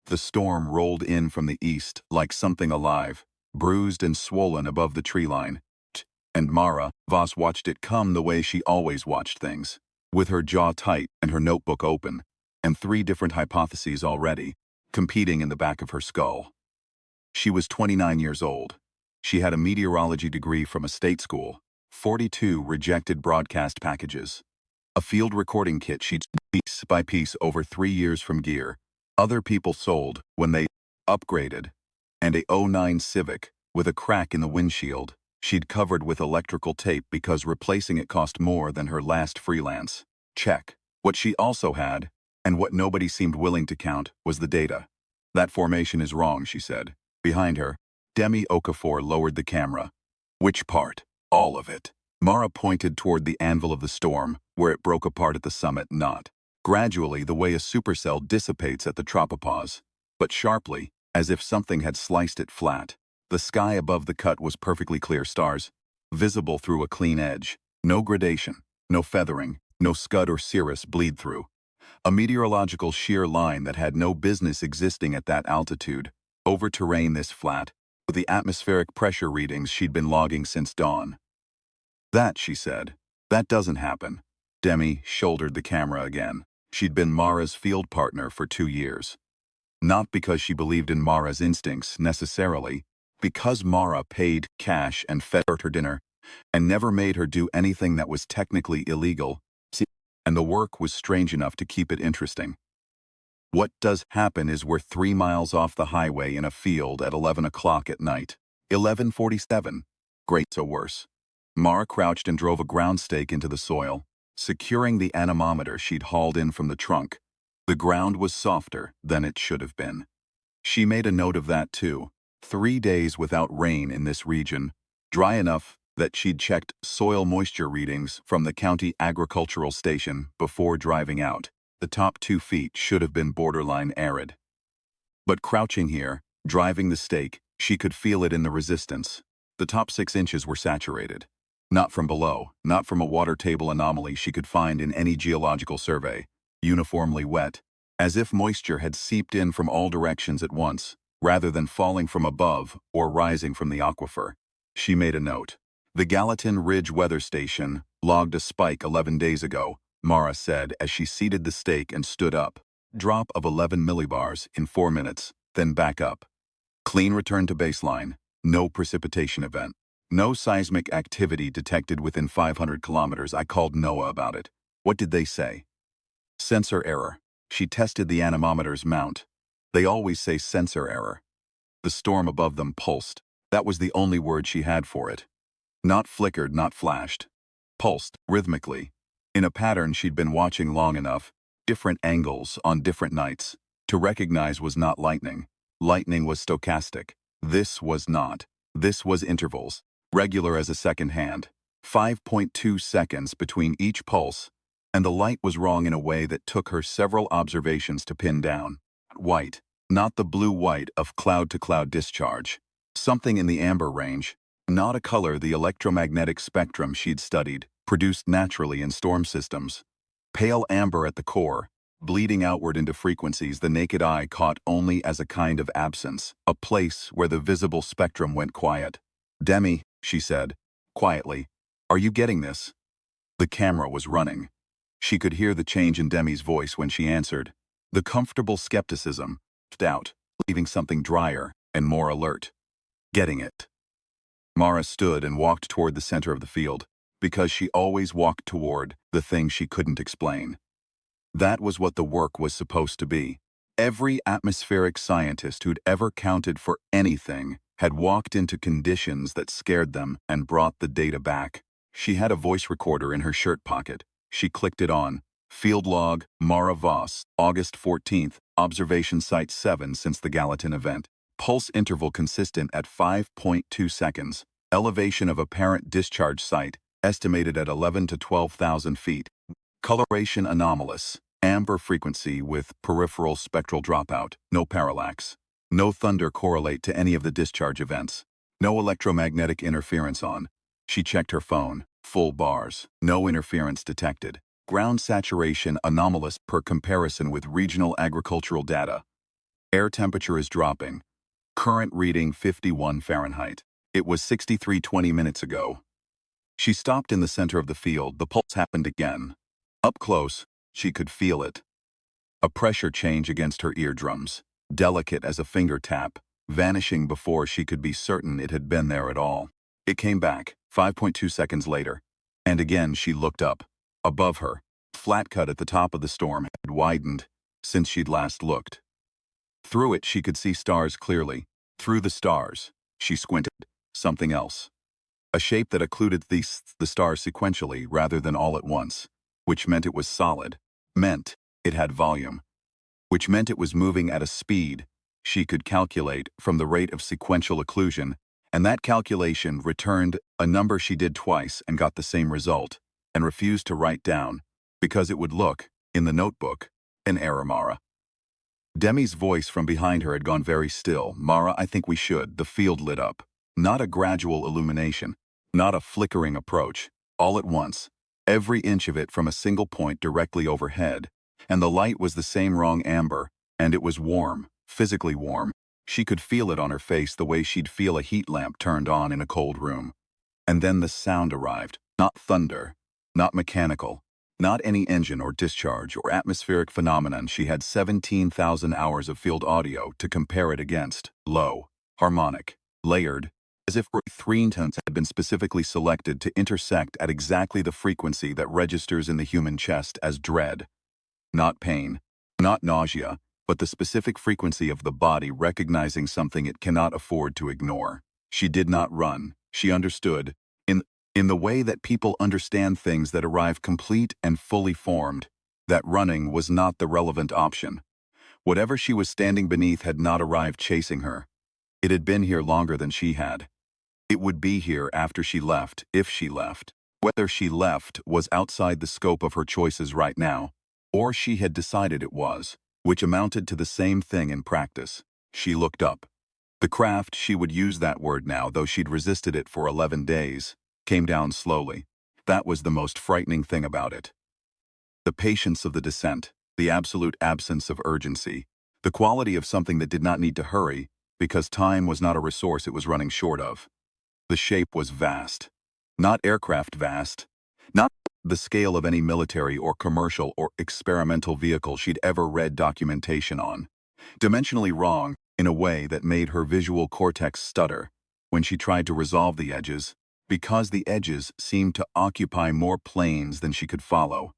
The storm rolled in from the east like something alive, bruised and swollen above the tree line. And Mara Voss watched it come the way she always watched things, with her jaw tight and her notebook open, and 3 different hypotheses already, competing in the back of her skull. She was 29 years old. She had a meteorology degree from a state school, 42 rejected broadcast packages, a field recording kit she'd piece by piece over 3 years from gear other people sold when they upgraded, and a '09 Civic with a crack in the windshield she'd covered with electrical tape because replacing it cost more than her last freelance check. What she also had, and what nobody seemed willing to count, was the data. That formation is wrong, she said. Behind her, Demi Okafor lowered the camera. Which part? All of it. Mara pointed toward the anvil of the storm, where it broke apart at the summit knot. Gradually, the way a supercell dissipates at the tropopause, but sharply, as if something had sliced it flat. The sky above the cut was perfectly clear stars, visible through a clean edge. No gradation, no feathering, no scud or cirrus bleed through. A meteorological shear line that had no business existing at that altitude, over terrain this flat, with the atmospheric pressure readings she'd been logging since dawn. That, she said, that doesn't happen. Demi shouldered the camera again. She'd been Mara's field partner for 2 years. Not because she believed in Mara's instincts, necessarily, because Mara paid cash and fed her dinner, and never made her do anything that was technically illegal, and the work was strange enough to keep it interesting. What does happen is we're 3 miles off the highway in a field at 11 o'clock at night. 11:47. Great, so worse. Mara crouched and drove a ground stake into the soil, securing the anemometer she'd hauled in from the trunk. The ground was softer than it should have been. She made a note of that too. 3 days without rain in this region, dry enough that she'd checked soil moisture readings from the county agricultural station before driving out. The top 2 feet should have been borderline arid. But crouching here, driving the stake, she could feel it in the resistance. The top 6 inches were saturated. Not from below, not from a water table anomaly she could find in any geological survey. Uniformly wet, as if moisture had seeped in from all directions at once, rather than falling from above or rising from the aquifer. She made a note. The Gallatin Ridge Weather Station logged a spike 11 days ago, Mara said as she seated the stake and stood up. Drop of 11 millibars in 4 minutes, then back up. Clean return to baseline. No precipitation event. No seismic activity detected within 500 kilometers. I called NOAA about it. What did they say? Sensor error. She tested the anemometer's mount. They always say sensor error. The storm above them pulsed. That was the only word she had for it. Not flickered, not flashed. Pulsed, rhythmically. In a pattern she'd been watching long enough, different angles on different nights, to recognize was not lightning. Lightning was stochastic. This was not. This was intervals, regular as a second hand. 5.2 seconds between each pulse, and the light was wrong in a way that took her several observations to pin down. White, not the blue-white of cloud-to-cloud discharge. Something in the amber range, not a color the electromagnetic spectrum she'd studied, produced naturally in storm systems. Pale amber at the core, bleeding outward into frequencies the naked eye caught only as a kind of absence, a place where the visible spectrum went quiet. Demi, she said, quietly, are you getting this? The camera was running. She could hear the change in Demi's voice when she answered. The comfortable skepticism, doubt, leaving something drier and more alert. Getting it. Mara stood and walked toward the center of the field, because she always walked toward the thing she couldn't explain. That was what the work was supposed to be. Every atmospheric scientist who'd ever counted for anything had walked into conditions that scared them and brought the data back. She had a voice recorder in her shirt pocket. She clicked it on. Field log, Mara Voss, August 14th, observation site 7 since the Gallatin event. Pulse interval consistent at 5.2 seconds. Elevation of apparent discharge site, estimated at 11 to 12,000 feet. Coloration anomalous. Amber frequency with peripheral spectral dropout. No parallax. No thunder correlate to any of the discharge events. No electromagnetic interference on. She checked her phone. Full bars. No interference detected. Ground saturation anomalous per comparison with regional agricultural data. Air temperature is dropping. Current reading 51 Fahrenheit. It was 63 20 minutes ago. She stopped in the center of the field. The pulse happened again. Up close, she could feel it. A pressure change against her eardrums, delicate as a finger tap, vanishing before she could be certain it had been there at all. It came back, 5.2 seconds later. And again she looked up. Above her, flat cut at the top of the storm had widened since she'd last looked. Through it she could see stars clearly. Through the stars, she squinted. Something else. A shape that occluded the stars sequentially rather than all at once, which meant it was solid, meant it had volume, which meant it was moving at a speed she could calculate from the rate of sequential occlusion, and that calculation returned a number she did twice and got the same result, and refused to write down, because it would look, in the notebook, an error. Mara. Demi's voice from behind her had gone very still. Mara, I think we should. The field lit up. Not a gradual illumination, not a flickering approach, all at once, every inch of it from a single point directly overhead, and the light was the same wrong amber, and it was warm, physically warm. She could feel it on her face the way she'd feel a heat lamp turned on in a cold room. And then the sound arrived, not thunder, not mechanical, not any engine or discharge or atmospheric phenomenon. She had 17,000 hours of field audio to compare it against, low, harmonic, layered, as if three tones had been specifically selected to intersect at exactly the frequency that registers in the human chest as dread. Not pain, not nausea, but the specific frequency of the body recognizing something it cannot afford to ignore. She did not run. She understood, in the way that people understand things that arrive complete and fully formed, that running was not the relevant option. Whatever she was standing beneath had not arrived chasing her. It had been here longer than she had. It would be here after she left, if she left. Whether she left was outside the scope of her choices right now, or she had decided it was, which amounted to the same thing in practice. She looked up. The craft, she would use that word now, though she'd resisted it for 11 days, came down slowly. That was the most frightening thing about it. The patience of the descent, the absolute absence of urgency, the quality of something that did not need to hurry, because time was not a resource it was running short of. The shape was vast. Not aircraft vast. Not the scale of any military or commercial or experimental vehicle she'd ever read documentation on. Dimensionally wrong in a way that made her visual cortex stutter when she tried to resolve the edges, because the edges seemed to occupy more planes than she could follow.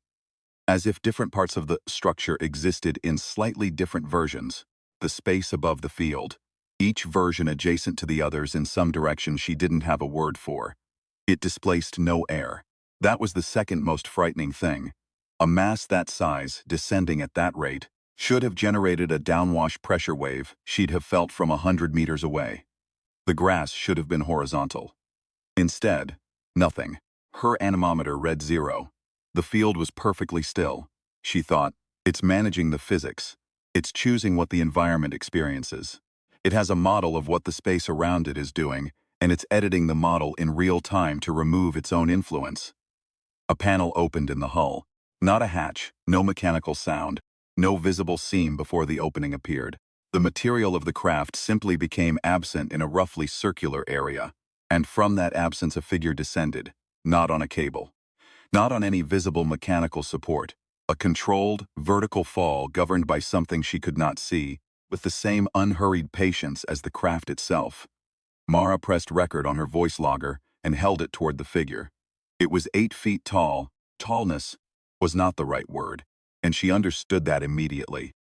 As if different parts of the structure existed in slightly different versions, the space above the field, each version adjacent to the others in some direction she didn't have a word for. It displaced no air. That was the second most frightening thing. A mass that size, descending at that rate, should have generated a downwash pressure wave she'd have felt from 100 meters away. The grass should have been horizontal. Instead, nothing. Her anemometer read 0. The field was perfectly still. She thought, it's managing the physics. It's choosing what the environment experiences. It has a model of what the space around it is doing, and it's editing the model in real time to remove its own influence. A panel opened in the hull. Not a hatch, no mechanical sound, no visible seam before the opening appeared. The material of the craft simply became absent in a roughly circular area, and from that absence a figure descended, not on a cable, not on any visible mechanical support, a controlled, vertical fall governed by something she could not see, with the same unhurried patience as the craft itself. Mara pressed record on her voice logger and held it toward the figure. It was 8 feet tall. Tallness was not the right word, and she understood that immediately.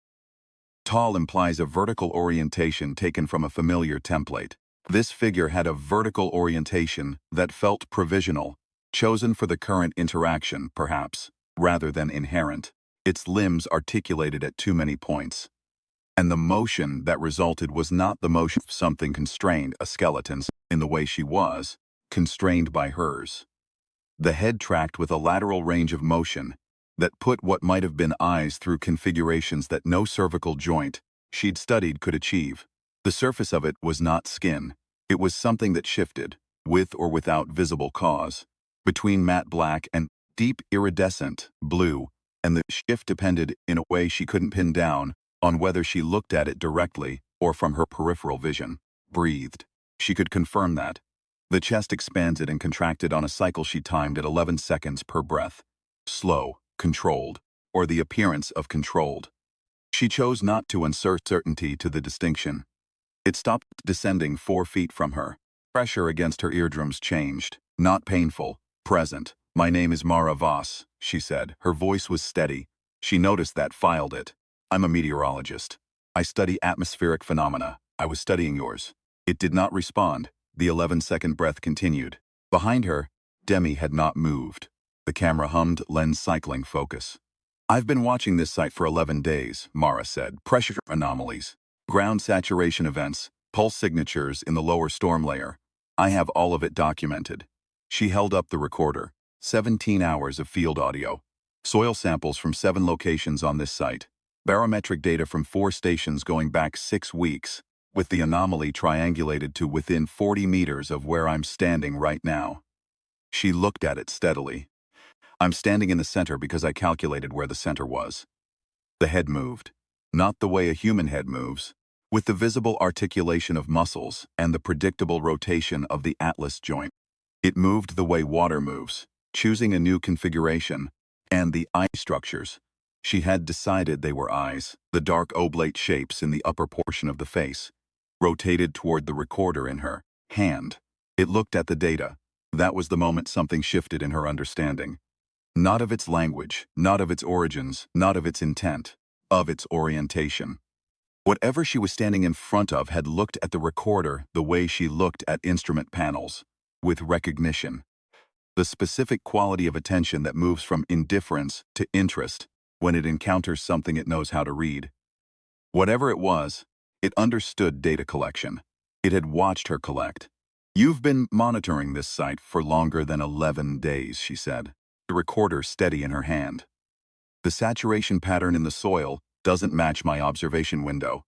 Tall implies a vertical orientation taken from a familiar template. This figure had a vertical orientation that felt provisional, chosen for the current interaction, perhaps, rather than inherent. Its limbs articulated at too many points. And the motion that resulted was not the motion of something constrained, a skeleton, in the way she was, constrained by hers. The head tracked with a lateral range of motion that put what might have been eyes through configurations that no cervical joint she'd studied could achieve. The surface of it was not skin. It was something that shifted, with or without visible cause, between matte black and deep iridescent blue, and the shift depended in a way she couldn't pin down on whether she looked at it directly or from her peripheral vision. Breathed. She could confirm that. The chest expanded and contracted on a cycle she timed at 11 seconds per breath. Slow, controlled, or the appearance of controlled. She chose not to insert certainty to the distinction. It stopped descending 4 feet from her. Pressure against her eardrums changed. Not painful, present. "My name is Mara Voss," she said. Her voice was steady. She noticed that, filed it. "I'm a meteorologist. I study atmospheric phenomena. I was studying yours." It did not respond. The 11-second breath continued. Behind her, Demi had not moved. The camera hummed, lens cycling focus. "I've been watching this site for 11 days, Mara said. Pressure anomalies, ground saturation events, pulse signatures in the lower storm layer. I have all of it documented." She held up the recorder. 17 hours of field audio. Soil samples from 7 locations on this site. Barometric data from 4 stations going back 6 weeks, with the anomaly triangulated to within 40 meters of where I'm standing right now. She looked at it steadily. "I'm standing in the center because I calculated where the center was." The head moved. Not the way a human head moves, with the visible articulation of muscles and the predictable rotation of the atlas joint. It moved the way water moves, choosing a new configuration, and the eye structures. She had decided they were eyes, the dark oblate shapes in the upper portion of the face, rotated toward the recorder in her hand. It looked at the data. That was the moment something shifted in her understanding. Not of its language, not of its origins, not of its intent, of its orientation. Whatever she was standing in front of had looked at the recorder the way she looked at instrument panels, with recognition. The specific quality of attention that moves from indifference to interest when it encounters something it knows how to read. Whatever it was, it understood data collection. It had watched her collect. "You've been monitoring this site for longer than 11 days, she said, the recorder steady in her hand. "The saturation pattern in the soil doesn't match my observation window.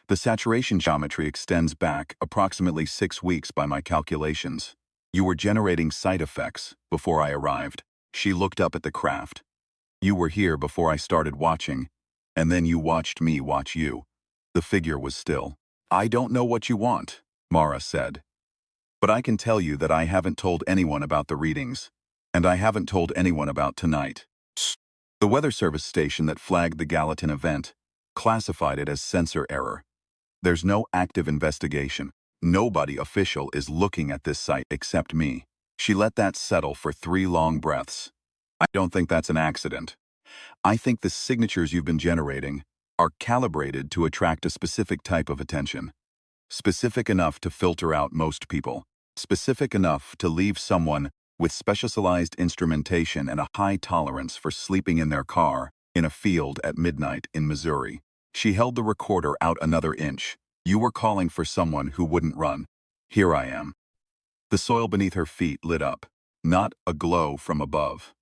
The saturation geometry extends back approximately 6 weeks by my calculations. You were generating side effects before I arrived." She looked up at the craft. "You were here before I started watching, and then you watched me watch you." The figure was still. "I don't know what you want," Mara said. "But I can tell you that I haven't told anyone about the readings, and I haven't told anyone about tonight." The Weather Service station that flagged the Gallatin event classified it as sensor error. "There's no active investigation. Nobody official is looking at this site except me." She let that settle for 3 long breaths. "I don't think that's an accident. I think the signatures you've been generating are calibrated to attract a specific type of attention. Specific enough to filter out most people. Specific enough to leave someone with specialized instrumentation and a high tolerance for sleeping in their car in a field at midnight in Missouri." She held the recorder out another inch. "You were calling for someone who wouldn't run. Here I am." The soil beneath her feet lit up. Not a glow from above.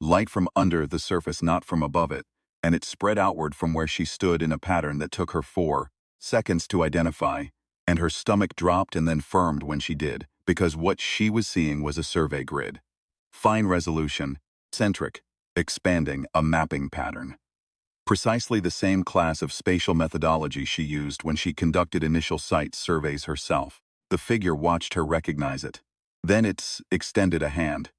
Light from under the surface, not from above it, and it spread outward from where she stood in a pattern that took her 4 seconds to identify, and her stomach dropped and then firmed when she did, because what she was seeing was a survey grid. Fine resolution, centric, expanding, a mapping pattern. Precisely the same class of spatial methodology she used when she conducted initial site surveys herself. The figure watched her recognize it. Then it extended a hand.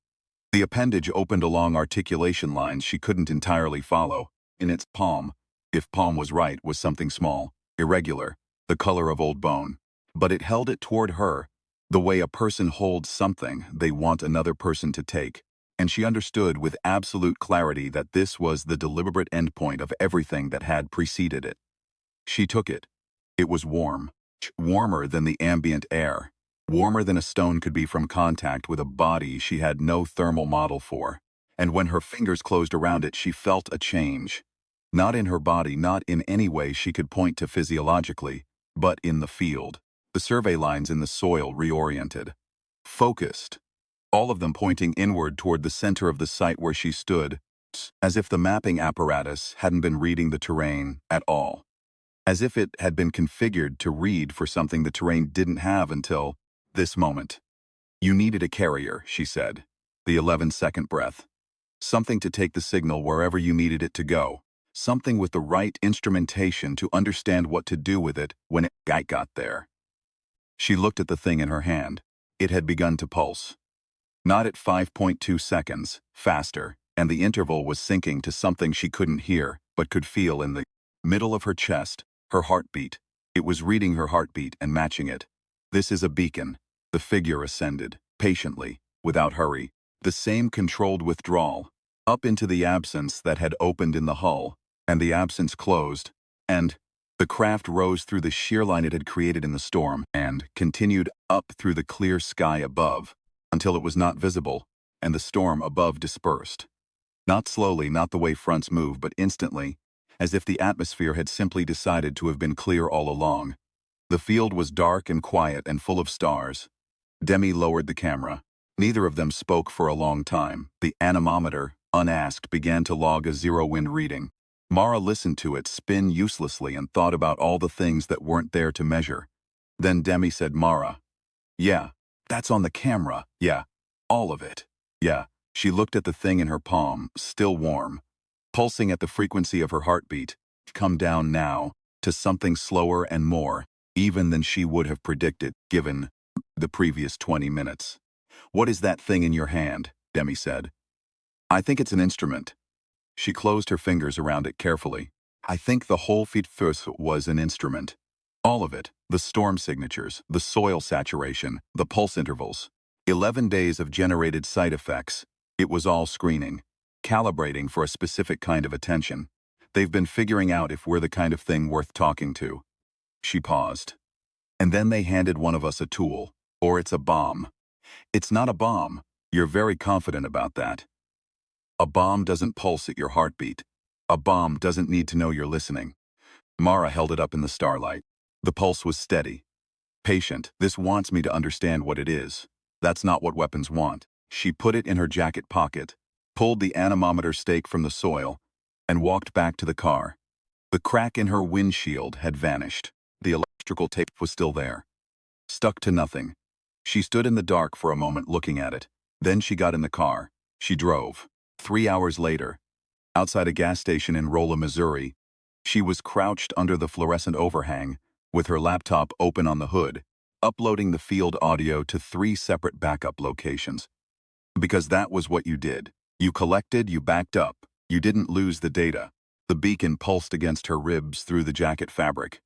The appendage opened along articulation lines she couldn't entirely follow. In its palm, if palm was right, was something small, irregular, the color of old bone. But it held it toward her, the way a person holds something they want another person to take. And she understood with absolute clarity that this was the deliberate endpoint of everything that had preceded it. She took it. It was warm. Warmer than the ambient air. Warmer than a stone could be from contact with a body she had no thermal model for. And when her fingers closed around it, she felt a change. Not in her body, not in any way she could point to physiologically, but in the field. The survey lines in the soil reoriented. Focused. All of them pointing inward toward the center of the site where she stood, as if the mapping apparatus hadn't been reading the terrain at all. As if it had been configured to read for something the terrain didn't have until this moment. "You needed a carrier," she said, the 11-second breath. "Something to take the signal wherever you needed it to go. something with the right instrumentation to understand what to do with it when it got there. She looked at the thing in her hand. It had begun to pulse. Not at 5.2 seconds, faster, and the interval was sinking to something she couldn't hear, but could feel in the middle of her chest, her heartbeat. It was reading her heartbeat and matching it. This is a beacon. The figure ascended, patiently, without hurry. The same controlled withdrawal, up into the absence that had opened in the hull, and the absence closed, and the craft rose through the sheer line it had created in the storm and continued up through the clear sky above, until it was not visible, and the storm above dispersed. Not slowly, not the way fronts move, but instantly, as if the atmosphere had simply decided to have been clear all along. The field was dark and quiet and full of stars. Demi lowered the camera. Neither of them spoke for a long time. The anemometer, unasked, began to log a zero-wind reading. Mara listened to it spin uselessly and thought about all the things that weren't there to measure. Then Demi said, "Mara, yeah, that's on the camera. Yeah, all of it. Yeah." She looked at the thing in her palm, still warm, pulsing at the frequency of her heartbeat. Come down now, to something slower and more, even than she would have predicted, given the previous 20 minutes. "What is that thing in your hand?" Demi said. "I think it's an instrument." She closed her fingers around it carefully. "I think the whole fetus was an instrument. All of it, the storm signatures, the soil saturation, the pulse intervals. 11 days of generated side effects. It was all screening, calibrating for a specific kind of attention. They've been figuring out if we're the kind of thing worth talking to." She paused. "And then they handed one of us a tool, or it's a bomb." "It's not a bomb. You're very confident about that." "A bomb doesn't pulse at your heartbeat. A bomb doesn't need to know you're listening." Mara held it up in the starlight. The pulse was steady. "Patient, this wants me to understand what it is. That's not what weapons want." She put it in her jacket pocket, pulled the anemometer stake from the soil, and walked back to the car. The crack in her windshield had vanished. The electrical tape was still there, stuck to nothing. She stood in the dark for a moment looking at it. Then she got in the car. She drove. 3 hours later, outside a gas station in Rolla, Missouri, she was crouched under the fluorescent overhang, with her laptop open on the hood, uploading the field audio to 3 separate backup locations. Because that was what you did. You collected, you backed up. You didn't lose the data. The beacon pulsed against her ribs through the jacket fabric.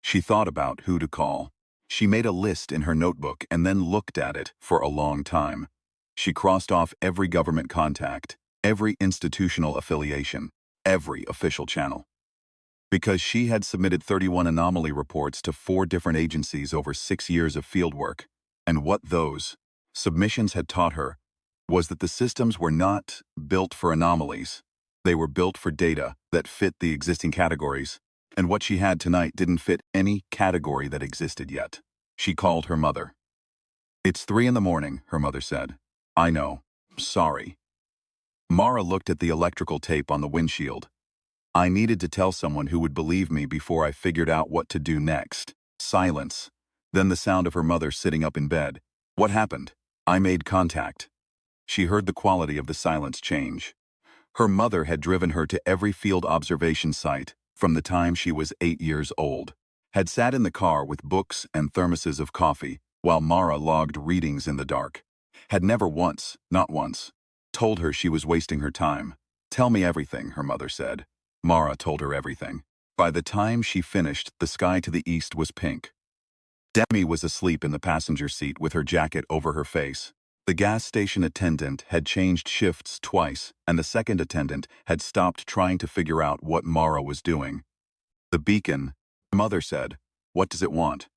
She thought about who to call. She made a list in her notebook and then looked at it for a long time. She crossed off every government contact, every institutional affiliation, every official channel. Because she had submitted 31 anomaly reports to 4 different agencies over 6 years of fieldwork, and what those submissions had taught her was that the systems were not built for anomalies. They were built for data that fit the existing categories, and what she had tonight didn't fit any category that existed yet. She called her mother. "It's 3 in the morning, her mother said. "I know. Sorry." Mara looked at the electrical tape on the windshield. "I needed to tell someone who would believe me before I figured out what to do next." Silence. Then the sound of her mother sitting up in bed. "What happened?" "I made contact." She heard the quality of the silence change. Her mother had driven her to every field observation site from the time she was 8 years old, had sat in the car with books and thermoses of coffee while Mara logged readings in the dark, had never once, not once, told her she was wasting her time. "Tell me everything," her mother said. Mara told her everything. By the time she finished, the sky to the east was pink. Demi was asleep in the passenger seat with her jacket over her face. The gas station attendant had changed shifts twice, and the second attendant had stopped trying to figure out what Mara was doing. "The beacon," Mother said. "What does it want?"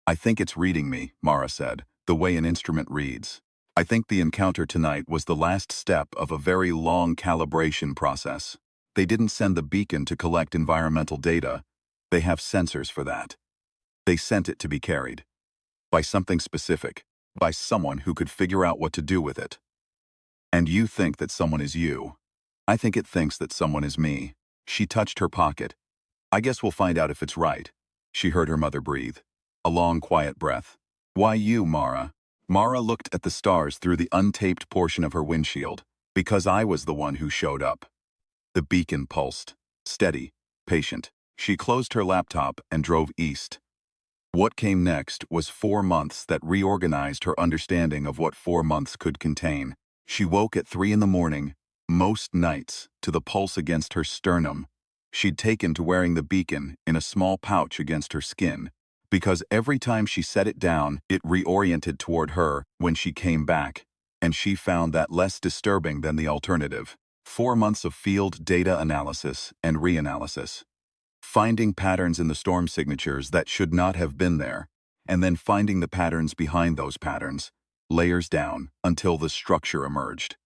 "I think it's reading me," Mara said, "the way an instrument reads. I think the encounter tonight was the last step of a very long calibration process. They didn't send the beacon to collect environmental data. They have sensors for that. They sent it to be carried. By something specific. By someone who could figure out what to do with it. And you think that someone is you. I think it thinks that someone is me." She touched her pocket. "I guess we'll find out if it's right." She heard her mother breathe. A long, quiet breath. "Why you, Mara?" Mara looked at the stars through the untaped portion of her windshield. "Because I was the one who showed up." The beacon pulsed. steady, patient. She closed her laptop and drove east. What came next was 4 months that reorganized her understanding of what 4 months could contain. She woke at 3 in the morning, most nights, to the pulse against her sternum. She'd taken to wearing the beacon in a small pouch against her skin, because every time she set it down, it reoriented toward her when she came back, and she found that less disturbing than the alternative. 4 months of field data analysis and reanalysis. Finding patterns in the storm signatures that should not have been there, and then finding the patterns behind those patterns, layers down, until the structure emerged.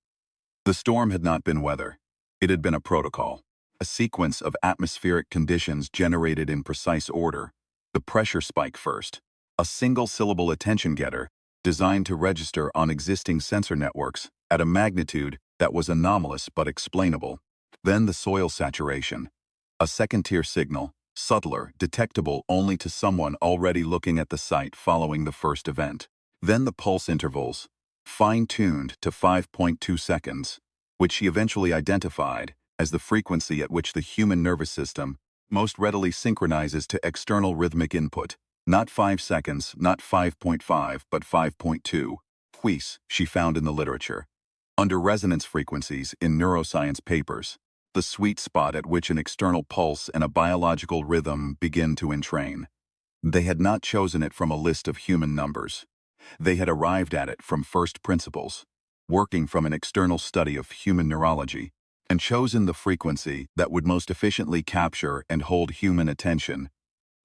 The storm had not been weather. It had been a protocol, a sequence of atmospheric conditions generated in precise order. The pressure spike first, a single-syllable attention-getter designed to register on existing sensor networks at a magnitude that was anomalous but explainable. Then the soil saturation, a second-tier signal, subtler, detectable only to someone already looking at the site following the first event. Then the pulse intervals, fine-tuned to 5.2 seconds, which she eventually identified as the frequency at which the human nervous system most readily synchronizes to external rhythmic input. Not 5 seconds, not 5.5, but 5.2. Huis, she found in the literature. Under resonance frequencies in neuroscience papers, the sweet spot at which an external pulse and a biological rhythm begin to entrain. They had not chosen it from a list of human numbers. They had arrived at it from first principles, working from an external study of human neurology, and chosen the frequency that would most efficiently capture and hold human attention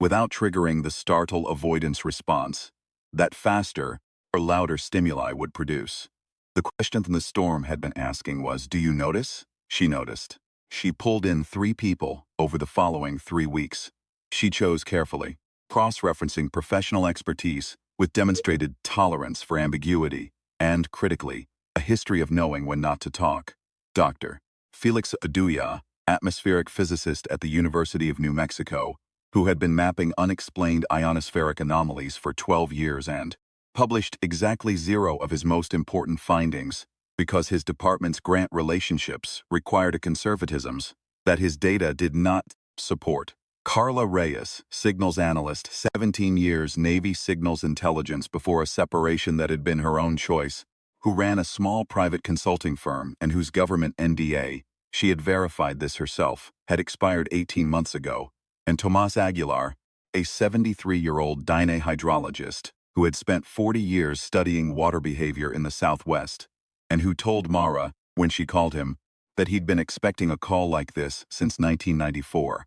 without triggering the startle avoidance response that faster or louder stimuli would produce. The question the storm had been asking was, "Do you notice?" She noticed. She pulled in 3 people over the following 3 weeks. She chose carefully, cross-referencing professional expertise with demonstrated tolerance for ambiguity and, critically, a history of knowing when not to talk. Dr. Felix Aduya, atmospheric physicist at the University of New Mexico, who had been mapping unexplained ionospheric anomalies for 12 years and published exactly 0 of his most important findings because his department's grant relationships required a conservatisms that his data did not support. Carla Reyes, signals analyst, 17 years Navy signals intelligence before a separation that had been her own choice, who ran a small private consulting firm and whose government NDA, she had verified this herself, had expired 18 months ago, and Tomas Aguilar, a 73-year-old dyne hydrologist who had spent 40 years studying water behavior in the Southwest, and who told Mara, when she called him, that he'd been expecting a call like this since 1994.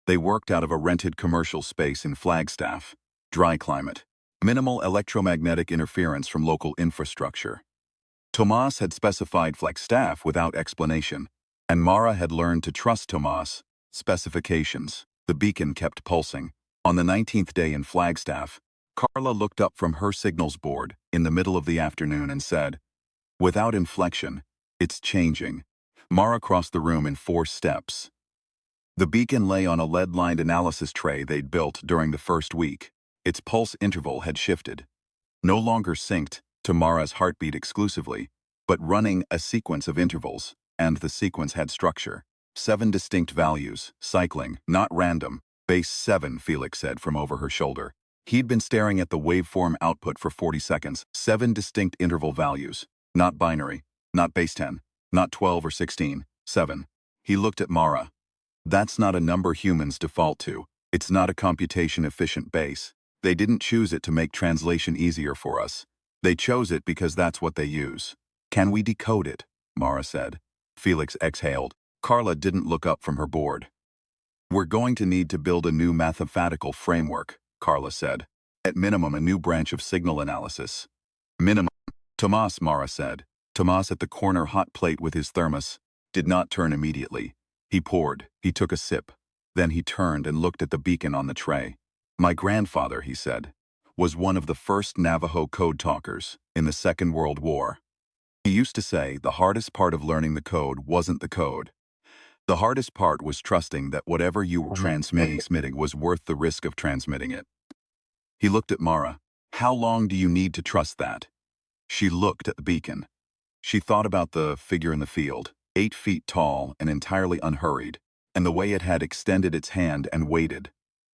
They worked out of a rented commercial space in Flagstaff, dry climate, minimal electromagnetic interference from local infrastructure. Tomas had specified Flagstaff without explanation, and Mara had learned to trust Tomas' specifications. The beacon kept pulsing. On the 19th day in Flagstaff, Carla looked up from her signals board in the middle of the afternoon and said, without inflection, "It's changing." Mara crossed the room in 4 steps. The beacon lay on a lead-lined analysis tray they'd built during the first week. Its pulse interval had shifted, no longer synced to Mara's heartbeat exclusively, but running a sequence of intervals, and the sequence had structure. 7 distinct values, cycling, not random. Base 7, Felix said from over her shoulder. He'd been staring at the waveform output for 40 seconds. 7 distinct interval values, not binary, not base 10, not 12 or 16, 7. He looked at Mara. That's not a number humans default to. It's not a computation-efficient base. They didn't choose it to make translation easier for us. They chose it because that's what they use. Can we decode it? Mara said. Felix exhaled. Carla didn't look up from her board. We're going to need to build a new mathematical framework, Carla said. At minimum, a new branch of signal analysis. Minimum. Tomas, Mara said. Tomas, at the corner hot plate with his thermos, did not turn immediately. He poured, he took a sip. Then he turned and looked at the beacon on the tray. My grandfather, he said, was one of the first Navajo code talkers in the Second World War. He used to say the hardest part of learning the code wasn't the code. The hardest part was trusting that whatever you were transmitting was worth the risk of transmitting it. He looked at Mara. How long do you need to trust that? She looked at the beacon. She thought about the figure in the field, 8 feet tall and entirely unhurried, and the way it had extended its hand and waited.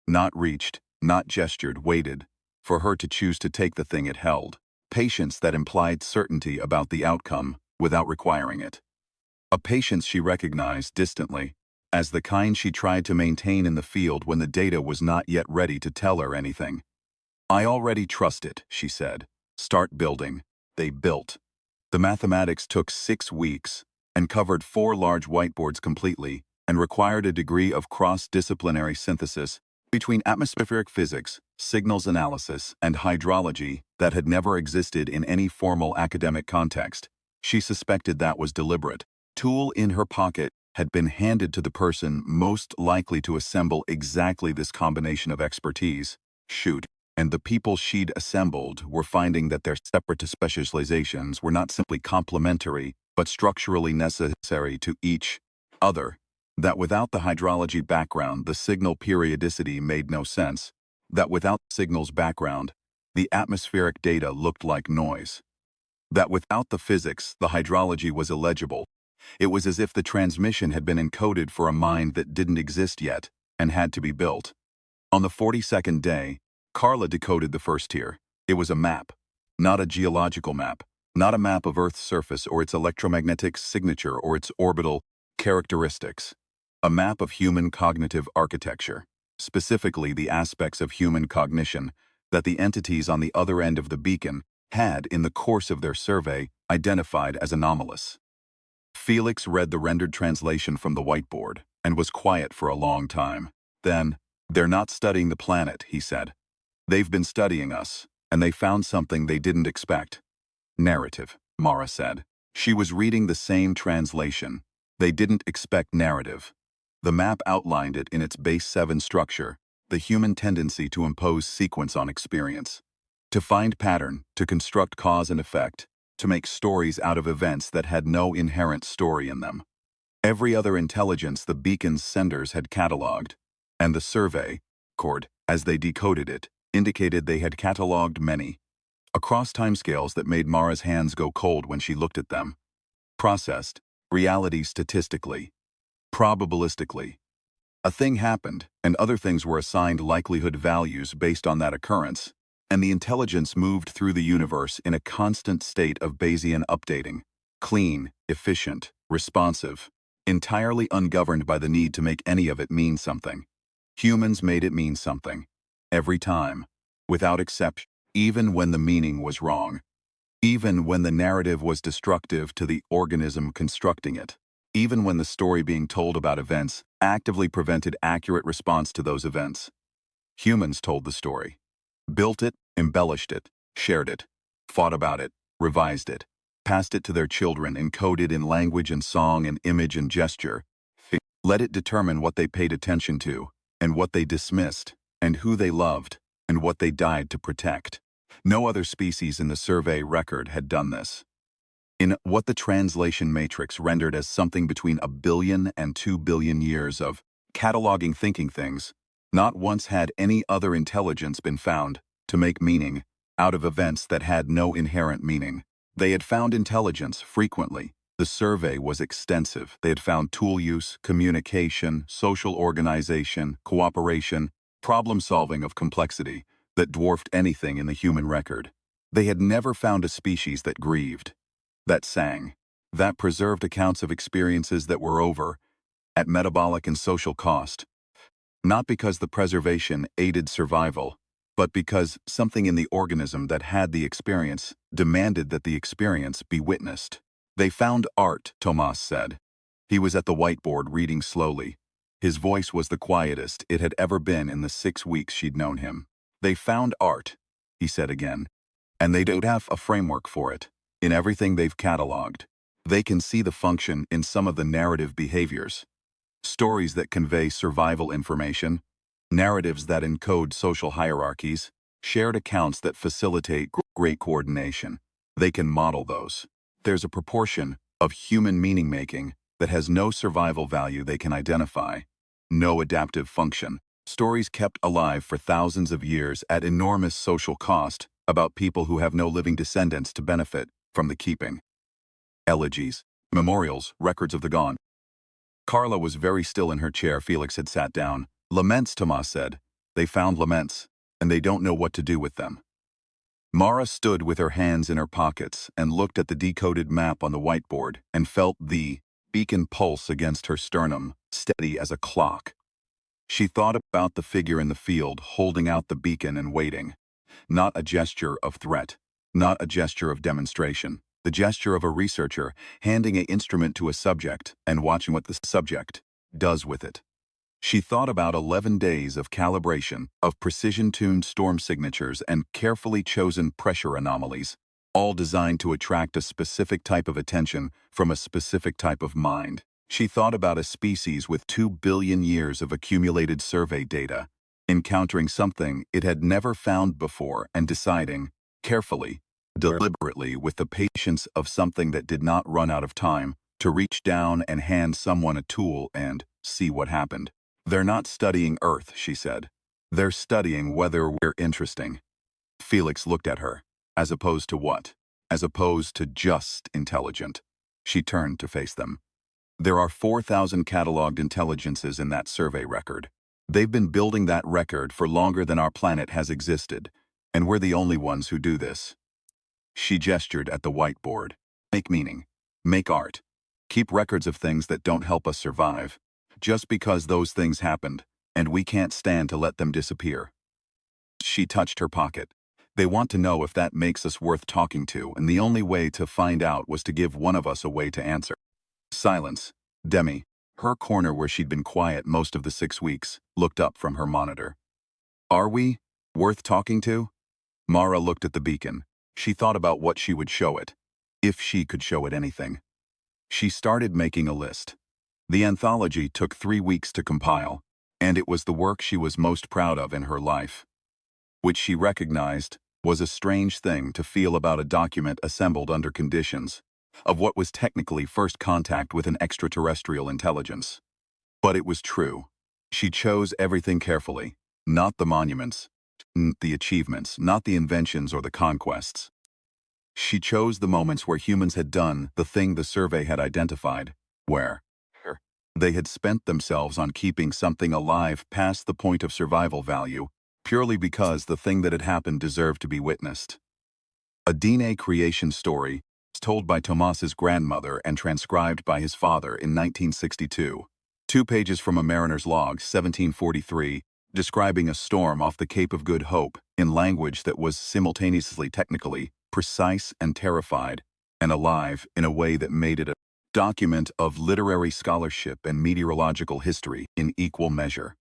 Not reached, not gestured, waited, for her to choose to take the thing it held. Patience that implied certainty about the outcome without requiring it. A patience she recognized distantly, as the kind she tried to maintain in the field when the data was not yet ready to tell her anything. "I already trust it," she said. "Start building." They built. The mathematics took 6 weeks and covered 4 large whiteboards completely and required a degree of cross-disciplinary synthesis between atmospheric physics, signals analysis, and hydrology that had never existed in any formal academic context. She suspected that was deliberate. Tool in her pocket had been handed to the person most likely to assemble exactly this combination of expertise. Shoot. And the people she'd assembled were finding that their separate specializations were not simply complementary, but structurally necessary to each other. That without the hydrology background, the signal periodicity made no sense. That without the signal's background, the atmospheric data looked like noise. That without the physics, the hydrology was illegible. It was as if the transmission had been encoded for a mind that didn't exist yet and had to be built. On the 42nd day, Carla decoded the first tier. It was a map, not a geological map, not a map of Earth's surface or its electromagnetic signature or its orbital characteristics. A map of human cognitive architecture, specifically the aspects of human cognition that the entities on the other end of the beacon had, in the course of their survey, identified as anomalous. Felix read the rendered translation from the whiteboard and was quiet for a long time. Then, "They're not studying the planet," he said. "They've been studying us, and they found something they didn't expect." "Narrative," Mara said. She was reading the same translation. "They didn't expect narrative." The map outlined it in its base 7 structure, the human tendency to impose sequence on experience. To find pattern, to construct cause and effect, to make stories out of events that had no inherent story in them. Every other intelligence the beacon's senders had catalogued, and the survey, as they decoded it, indicated they had catalogued many, across timescales that made Mara's hands go cold when she looked at them. Processed, reality statistically, probabilistically. A thing happened, and other things were assigned likelihood values based on that occurrence, and the intelligence moved through the universe in a constant state of Bayesian updating, clean, efficient, responsive, entirely ungoverned by the need to make any of it mean something. Humans made it mean something. Every time, without exception, even when the meaning was wrong, even when the narrative was destructive to the organism constructing it, even when the story being told about events actively prevented accurate response to those events. Humans told the story, built it, embellished it, shared it, fought about it, revised it, passed it to their children encoded in language and song and image and gesture, let it determine what they paid attention to, and what they dismissed, and who they loved, and what they died to protect. No other species in the survey record had done this. In what the translation matrix rendered as something between 1 billion and 2 billion years of cataloging thinking things, not once had any other intelligence been found to make meaning out of events that had no inherent meaning. They had found intelligence frequently. The survey was extensive. They had found tool use, communication, social organization, cooperation, problem-solving of complexity that dwarfed anything in the human record. They had never found a species that grieved, that sang, that preserved accounts of experiences that were over, at metabolic and social cost. Not because the preservation aided survival, but because something in the organism that had the experience demanded that the experience be witnessed. They found art, Tomas said. He was at the whiteboard reading slowly. His voice was the quietest it had ever been in the 6 weeks she'd known him. They found art, he said again, and they don't have a framework for it. In everything they've cataloged, they can see the function in some of the narrative behaviors. Stories that convey survival information, narratives that encode social hierarchies, shared accounts that facilitate great coordination. They can model those. There's a proportion of human meaning-making that has no survival value they can identify, no adaptive function. Stories kept alive for thousands of years at enormous social cost about people who have no living descendants to benefit from the keeping. Elegies, memorials, records of the gone. Carla was very still in her chair. Felix had sat down. Laments, Tomas said. They found laments, and they don't know what to do with them. Mara stood with her hands in her pockets and looked at the decoded map on the whiteboard and felt the beacon pulse against her sternum, steady as a clock. She thought about the figure in the field holding out the beacon and waiting. Not a gesture of threat, not a gesture of demonstration, the gesture of a researcher handing an instrument to a subject and watching what the subject does with it. She thought about 11 days of calibration, of precision-tuned storm signatures and carefully chosen pressure anomalies, all designed to attract a specific type of attention from a specific type of mind. She thought about a species with 2 billion years of accumulated survey data, encountering something it had never found before and deciding, carefully, deliberately, with the patience of something that did not run out of time, to reach down and hand someone a tool and see what happened. They're not studying Earth, she said. They're studying whether we're interesting. Felix looked at her. As opposed to what? As opposed to just intelligent. She turned to face them. There are 4,000 cataloged intelligences in that survey record. They've been building that record for longer than our planet has existed, and we're the only ones who do this. She gestured at the whiteboard. Make meaning. Make art. Keep records of things that don't help us survive. Just because those things happened, and we can't stand to let them disappear. She touched her pocket. They want to know if that makes us worth talking to, and the only way to find out was to give one of us a way to answer. Silence. Demi, her corner where she'd been quiet most of the 6 weeks, looked up from her monitor. Are we worth talking to? Mara looked at the beacon. She thought about what she would show it, if she could show it anything. She started making a list. The anthology took 3 weeks to compile, and it was the work she was most proud of in her life. Which she recognized was a strange thing to feel about a document assembled under conditions of what was technically first contact with an extraterrestrial intelligence. But it was true. She chose everything carefully, not the monuments, the achievements, not the inventions or the conquests. She chose the moments where humans had done the thing the survey had identified, where they had spent themselves on keeping something alive past the point of survival value, purely because the thing that had happened deserved to be witnessed. A DNA creation story, told by Tomas's grandmother and transcribed by his father in 1962. 2 pages from a mariner's log, 1743, describing a storm off the Cape of Good Hope in language that was simultaneously technically precise and terrified, and alive in a way that made it a document of literary scholarship and meteorological history in equal measure.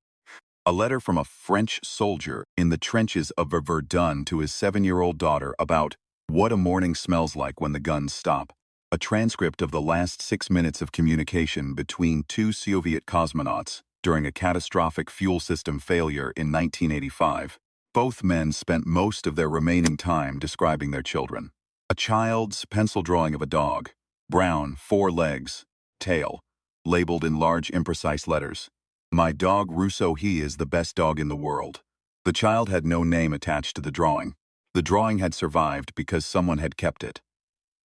A letter from a French soldier in the trenches of Verdun to his 7-year-old daughter about what a morning smells like when the guns stop. A transcript of the last 6 minutes of communication between 2 Soviet cosmonauts during a catastrophic fuel system failure in 1985. Both men spent most of their remaining time describing their children. A child's pencil drawing of a dog. Brown, 4 legs, tail, labeled in large imprecise letters. My dog Russo, he is the best dog in the world. The child had no name attached to the drawing. The drawing had survived because someone had kept it.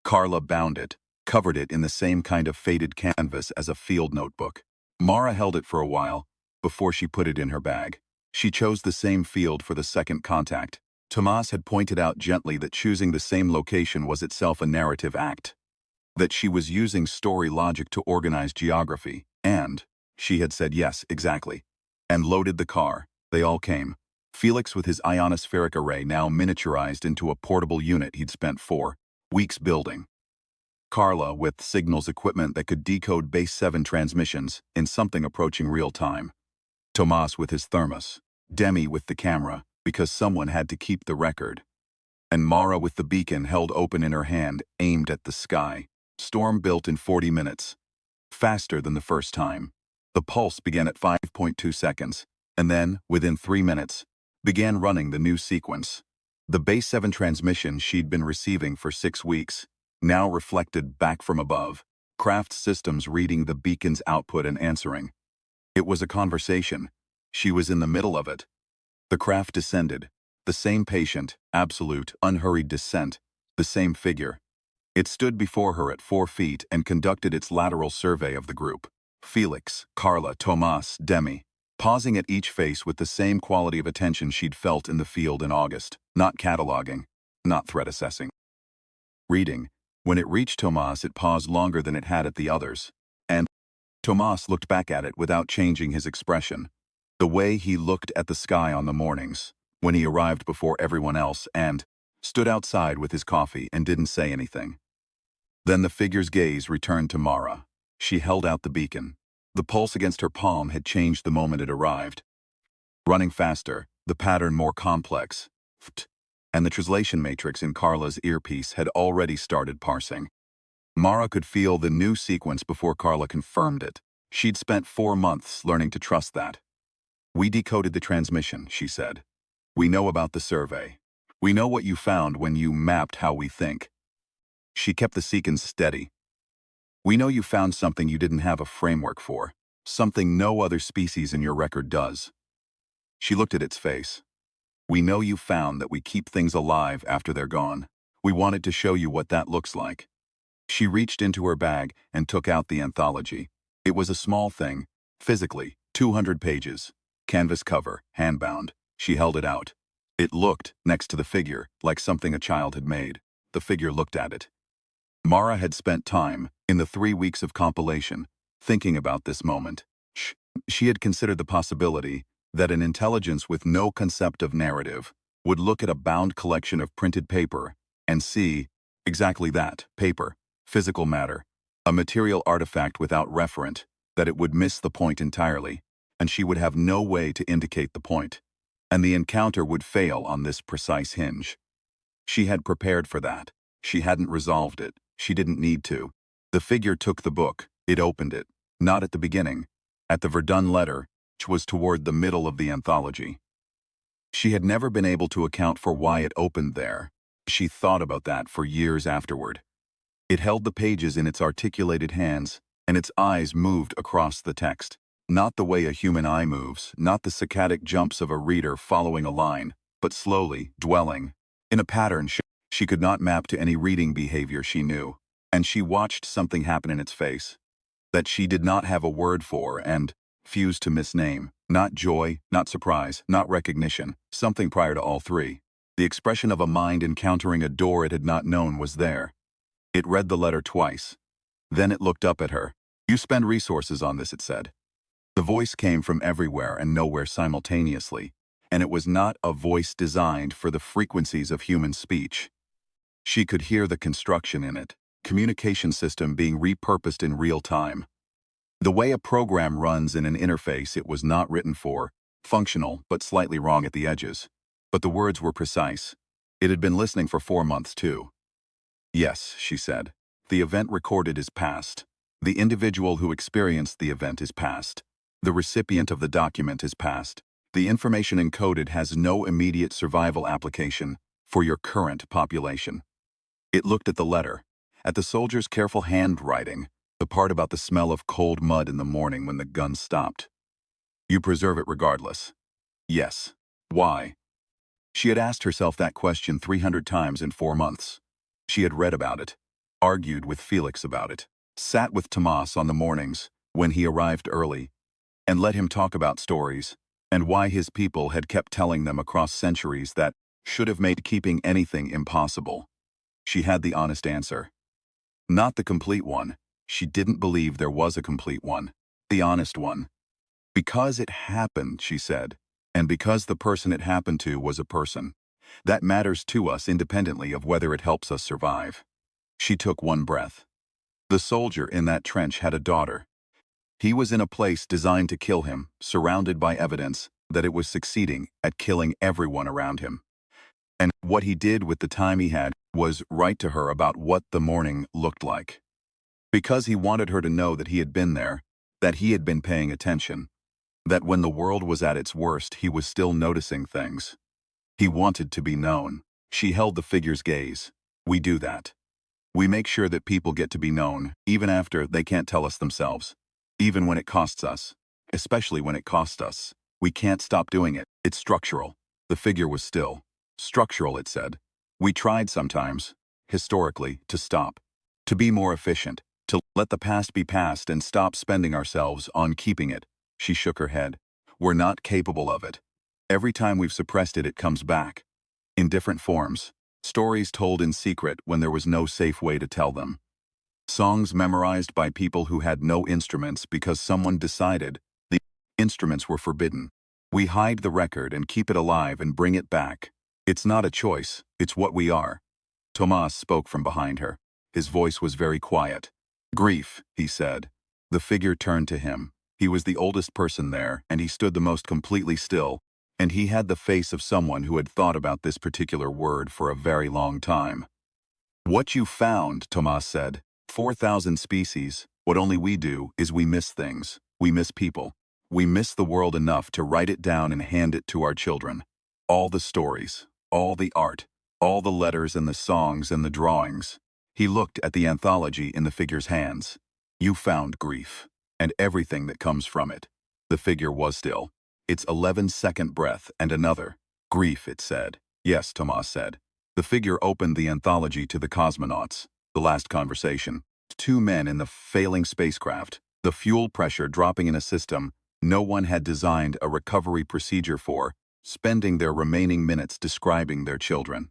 Carla bound it, covered it in the same kind of faded canvas as a field notebook. Mara held it for a while, before she put it in her bag. She chose the same field for the second contact. Tomas had pointed out gently that choosing the same location was itself a narrative act. That she was using story logic to organize geography, and she had said yes, exactly. And loaded the car. They all came. Felix with his ionospheric array now miniaturized into a portable unit he'd spent 4 weeks building. Carla with signals equipment that could decode base 7 transmissions in something approaching real time. Tomas with his thermos. Demi with the camera, because someone had to keep the record. And Mara with the beacon held open in her hand, aimed at the sky. Storm built in 40 minutes. Faster than the first time. The pulse began at 5.2 seconds, and then, within 3 minutes, began running the new sequence. The base 7 transmission she'd been receiving for 6 weeks, now reflected back from above, craft systems reading the beacon's output and answering. It was a conversation. She was in the middle of it. The craft descended. The same patient, absolute, unhurried descent. The same figure. It stood before her at 4 feet and conducted its lateral survey of the group. Felix, Carla, Tomas, Demi, pausing at each face with the same quality of attention she'd felt in the field in August, not cataloging, not threat assessing. Reading. When it reached Tomas, it paused longer than it had at the others, and Tomas looked back at it without changing his expression. The way he looked at the sky on the mornings, when he arrived before everyone else and stood outside with his coffee and didn't say anything. Then the figure's gaze returned to Mara. She held out the beacon. The pulse against her palm had changed the moment it arrived. Running faster, the pattern more complex, and the translation matrix in Carla's earpiece had already started parsing. Mara could feel the new sequence before Carla confirmed it. She'd spent 4 months learning to trust that. "We decoded the transmission," she said. "We know about the survey. We know what you found when you mapped how we think." She kept the sequence steady. "We know you found something you didn't have a framework for, something no other species in your record does." She looked at its face. "We know you found that we keep things alive after they're gone. We wanted to show you what that looks like." She reached into her bag and took out the anthology. It was a small thing, physically, 200 pages, canvas cover, handbound. She held it out. It looked, next to the figure, like something a child had made. The figure looked at it. Mara had spent time, in the 3 weeks of compilation, thinking about this moment. She had considered the possibility that an intelligence with no concept of narrative would look at a bound collection of printed paper and see exactly that, paper, physical matter, a material artifact without referent, that it would miss the point entirely, and she would have no way to indicate the point, and the encounter would fail on this precise hinge. She had prepared for that. She hadn't resolved it. She didn't need to. The figure took the book. It opened it. Not at the beginning. At the Verdun letter, which was toward the middle of the anthology. She had never been able to account for why it opened there. She thought about that for years afterward. It held the pages in its articulated hands, and its eyes moved across the text. Not the way a human eye moves, not the saccadic jumps of a reader following a line, but slowly, dwelling, in a pattern she could not map to any reading behavior she knew. And she watched something happen in its face that she did not have a word for and fused to misname. Not joy, not surprise, not recognition, something prior to all three. The expression of a mind encountering a door it had not known was there. It read the letter twice. Then it looked up at her. "You spend resources on this," it said. The voice came from everywhere and nowhere simultaneously, and it was not a voice designed for the frequencies of human speech. She could hear the construction in it, communication system being repurposed in real time. The way a program runs in an interface it was not written for, functional but slightly wrong at the edges. But the words were precise. It had been listening for 4 months too. "Yes," she said. "The event recorded is past. The individual who experienced the event is past. The recipient of the document is past. The information encoded has no immediate survival application for your current population." It looked at the letter, at the soldier's careful handwriting, the part about the smell of cold mud in the morning when the gun stopped. "You preserve it regardless." "Yes." "Why?" She had asked herself that question 300 times in 4 months. She had read about it, argued with Felix about it, sat with Tomas on the mornings, when he arrived early, and let him talk about stories, and why his people had kept telling them across centuries that should have made keeping anything impossible. She had the honest answer. Not the complete one. She didn't believe there was a complete one. The honest one. "Because it happened," she said, "and because the person it happened to was a person. That matters to us independently of whether it helps us survive." She took one breath. The soldier in that trench had a daughter. He was in a place designed to kill him, surrounded by evidence that it was succeeding at killing everyone around him. And what he did with the time he had was write to her about what the morning looked like. Because he wanted her to know that he had been there, that he had been paying attention, that when the world was at its worst he was still noticing things. He wanted to be known. She held the figure's gaze. "We do that. We make sure that people get to be known, even after they can't tell us themselves. Even when it costs us. Especially when it costs us. We can't stop doing it. It's structural." The figure was still. "Structural," it said. "We tried sometimes, historically, to stop. To be more efficient. To Let the past be past and stop spending ourselves on keeping it. She shook her head. We're not capable of it. Every time we've suppressed it, it comes back. In different forms. Stories told in secret when there was no safe way to tell them. Songs memorized by people who had no instruments because someone decided the instruments were forbidden. We hide the record and keep it alive and bring it back. It's not a choice, it's what we are. Tomas spoke from behind her. His voice was very quiet. Grief, he said. The figure turned to him. He was the oldest person there, and he stood the most completely still, and he had the face of someone who had thought about this particular word for a very long time. What you found, Tomas said. 4,000 species. What only we do is we miss things. We miss people. We miss the world enough to write it down and hand it to our children. All the stories, all the art, all the letters and the songs and the drawings. He looked at the anthology in the figure's hands. You found grief, and everything that comes from it. The figure was still. Its 11-second breath and another. Grief, it said. Yes, Tomas said. The figure opened the anthology to the cosmonauts. The last conversation. Two men in the failing spacecraft. The fuel pressure dropping in a system no one had designed a recovery procedure for, spending their remaining minutes describing their children.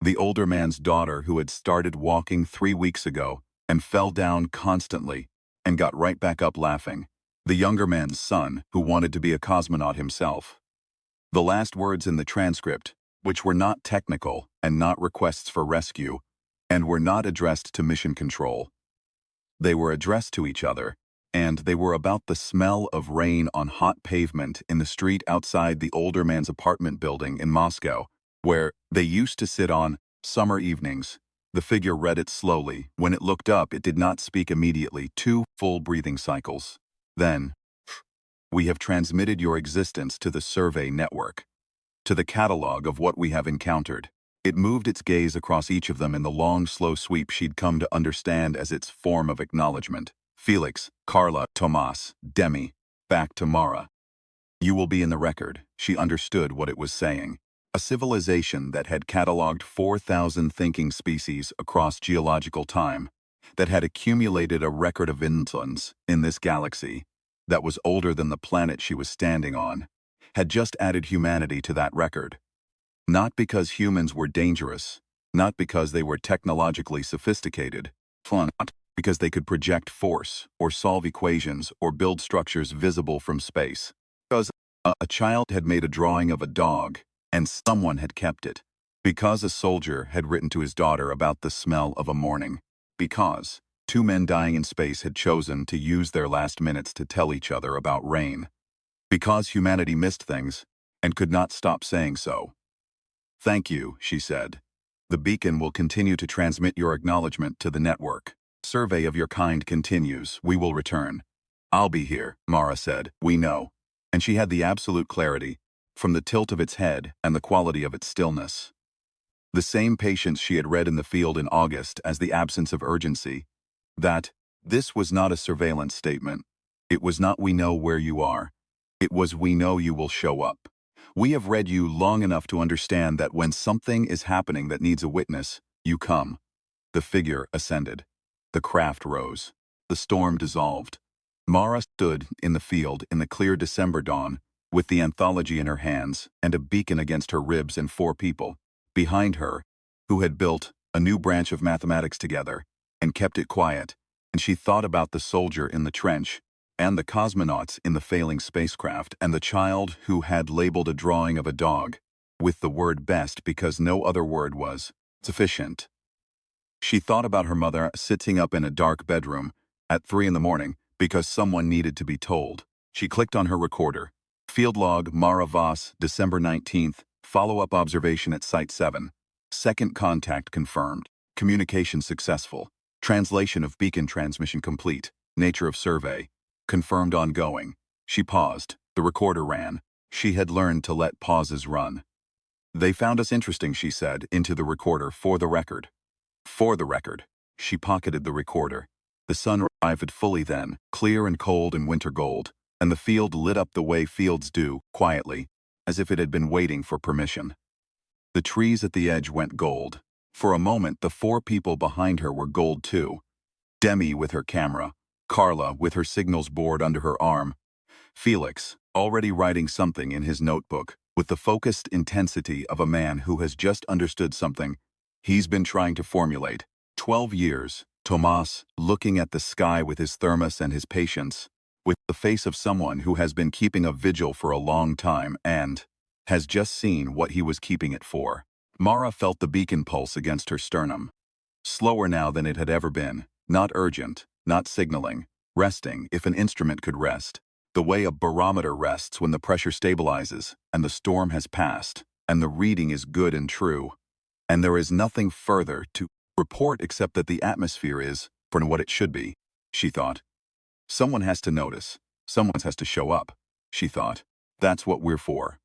The older man's daughter who had started walking 3 weeks ago and fell down constantly and got right back up laughing. The younger man's son who wanted to be a cosmonaut himself. The last words in the transcript, which were not technical and not requests for rescue, and were not addressed to mission control. They were addressed to each other, and they were about the smell of rain on hot pavement in the street outside the older man's apartment building in Moscow, where they used to sit on summer evenings. The figure read it slowly. When it looked up, it did not speak immediately. 2 full breathing cycles. Then, we have transmitted your existence to the survey network, to the catalog of what we have encountered. It moved its gaze across each of them in the long, slow sweep she'd come to understand as its form of acknowledgement. Felix, Carla, Tomas, Demi, back to Mara. You will be in the record. She understood what it was saying. A civilization that had catalogued 4,000 thinking species across geological time, that had accumulated a record of influence in this galaxy, that was older than the planet she was standing on, had just added humanity to that record. Not because humans were dangerous, not because they were technologically sophisticated, not because they could project force or solve equations or build structures visible from space. Because a child had made a drawing of a dog and someone had kept it. Because a soldier had written to his daughter about the smell of a morning. Because 2 men dying in space had chosen to use their last minutes to tell each other about rain. Because humanity missed things and could not stop saying so. Thank you, she said. The beacon will continue to transmit your acknowledgement to the network. Survey of your kind continues. We will return. I'll be here, Mara said. We know. And she had the absolute clarity, from the tilt of its head and the quality of its stillness. The same patience she had read in the field in August as the absence of urgency. That this was not a surveillance statement. It was not we know where you are. It was we know you will show up. We have read you long enough to understand that when something is happening that needs a witness, you come. The figure ascended. The craft rose. The storm dissolved. Mara stood in the field in the clear December dawn, with the anthology in her hands and a beacon against her ribs and 4 people, behind her, who had built a new branch of mathematics together and kept it quiet, and she thought about the soldier in the trench, and the cosmonauts in the failing spacecraft, and the child who had labeled a drawing of a dog, with the word best because no other word was sufficient. She thought about her mother sitting up in a dark bedroom at 3 in the morning because someone needed to be told. She clicked on her recorder. Field log Mara Voss, December 19th, follow-up observation at Site 7. Second contact confirmed. Communication successful. Translation of beacon transmission complete. Nature of survey. Confirmed ongoing. She paused. The recorder ran. She had learned to let pauses run. They found us interesting, she said, into the recorder, for the record. For the record. She pocketed the recorder. The sun arrived fully then, clear and cold in winter gold, and the field lit up the way fields do, quietly, as if it had been waiting for permission. The trees at the edge went gold. For a moment, the 4 people behind her were gold too. Demi with her camera, Carla with her signals board under her arm, Felix, already writing something in his notebook, with the focused intensity of a man who has just understood something he's been trying to formulate. 12 years, Tomas, looking at the sky with his thermos and his patience, with the face of someone who has been keeping a vigil for a long time and has just seen what he was keeping it for. Mara felt the beacon pulse against her sternum. Slower now than it had ever been, not urgent, not signaling, resting if an instrument could rest. The way a barometer rests when the pressure stabilizes, and the storm has passed, and the reading is good and true. And there is nothing further to report except that the atmosphere is, for what it should be, she thought. Someone has to notice. Someone has to show up, she thought. That's what we're for.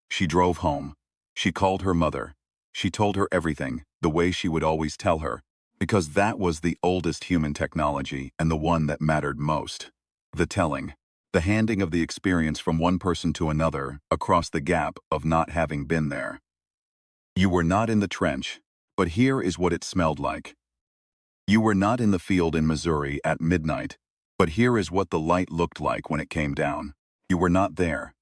She drove home. She called her mother. She told her everything, the way she would always tell her, because that was the oldest human technology and the one that mattered most. The telling. The handing of the experience from one person to another across the gap of not having been there. You were not in the trench, but here is what it smelled like. You were not in the field in Missouri at midnight, but here is what the light looked like when it came down. You were not there.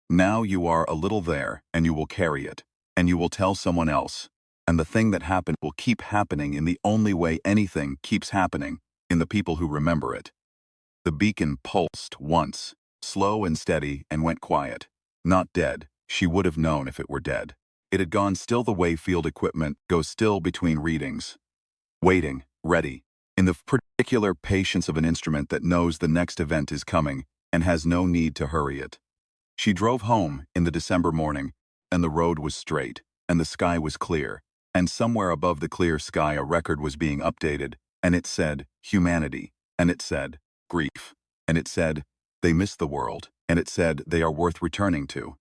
Now you are a little there, and you will carry it, and you will tell someone else, and the thing that happened will keep happening in the only way anything keeps happening, in the people who remember it. The beacon pulsed once, slow and steady, and went quiet. Not dead. She would have known if it were dead. It had gone still the way field equipment goes still between readings. Waiting, ready, in the particular patience of an instrument that knows the next event is coming and has no need to hurry it. She drove home in the December morning, and the road was straight, and the sky was clear, and somewhere above the clear sky a record was being updated, and it said, humanity, and it said, grief, and it said, they miss the world, and it said, they are worth returning to.